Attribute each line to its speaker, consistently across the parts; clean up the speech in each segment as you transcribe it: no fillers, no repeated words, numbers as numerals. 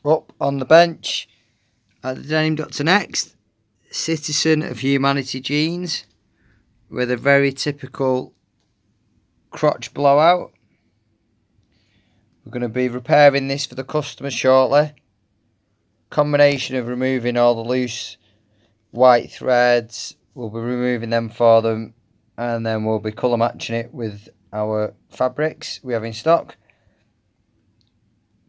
Speaker 1: Up on the bench at the Denim Doctor next, Citizen of Humanity jeans with a very typical crotch blowout. We're going to be repairing this for the customer shortly. Combination of removing all the loose white threads, we'll be removing them for them, and then we'll be colour matching it with our fabrics we have in stock,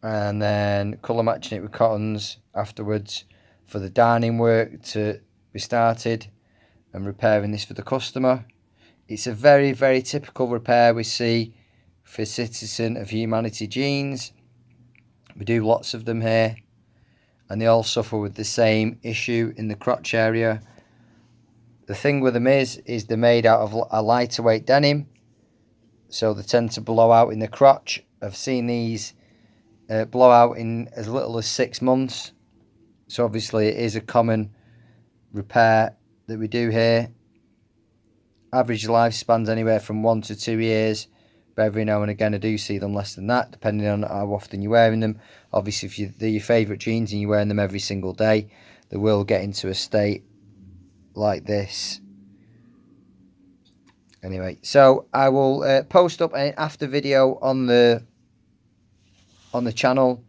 Speaker 1: and then colour matching it with cottons afterwards for the darning work to be started, and repairing this for the customer. It's a very, very typical repair we see for Citizen of Humanity jeans. We do lots of them here, and they all suffer with the same issue in the crotch area. The thing with them is they're made out of a lighter weight denim, so they tend to blow out in the crotch. I've seen these blow out in as little as 6 months, so obviously it is a common repair that we do here. Average lifespan's anywhere from 1 to 2 years, but every now and again I do see them less than that, depending on how often you're wearing them. Obviously, if they're your favourite jeans and you're wearing them every single day, they will get into a state like this. Anyway, so I will post up an after video on the channel,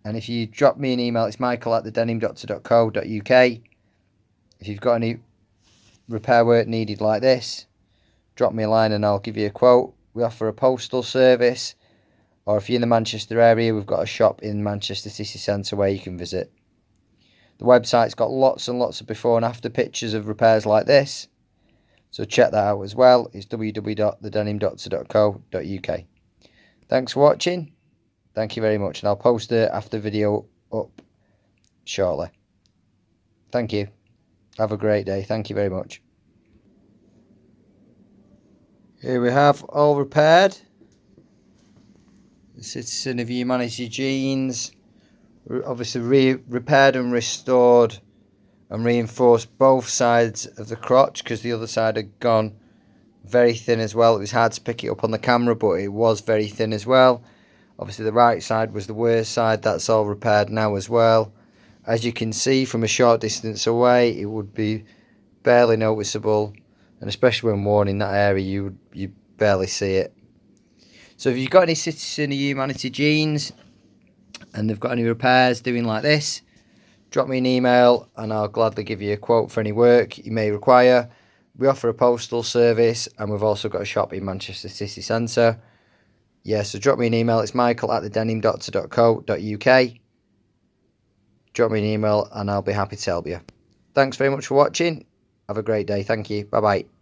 Speaker 1: and if you drop me an email, it's michael@thedenimdoctor.co.uk. if you've got any repair work needed like this, drop me a line and I'll give you a quote. We offer a postal service, or if you're in the Manchester area, we've got a shop in Manchester City Centre where you can visit. The website's got lots and lots of before and after pictures of repairs like this, so check that out as well. It's www.thedenimdoctor.co.uk. Thanks for watching. Thank you very much, and I'll post the after video up shortly. Thank you. Have a great day. Thank you very much. Here we have all repaired. The Citizen of Humanity jeans. Obviously repaired and restored and reinforced both sides of the crotch, because the other side had gone very thin as well. It was hard to pick it up on the camera, but it was very thin as well. Obviously the right side was the worst side. That's all repaired now as well. As you can see from a short distance away, it would be barely noticeable, and especially when worn in that area, you barely see it. So if you've got any Citizen of Humanity jeans and they've got any repairs doing like this, drop me an email and I'll gladly give you a quote for any work you may require. We offer a postal service, and we've also got a shop in Manchester City Centre. Yeah, so drop me an email. It's michael@thedenimdoctor.co.uk. Drop me an email and I'll be happy to help you. Thanks very much for watching. Have a great day. Thank you. Bye-bye.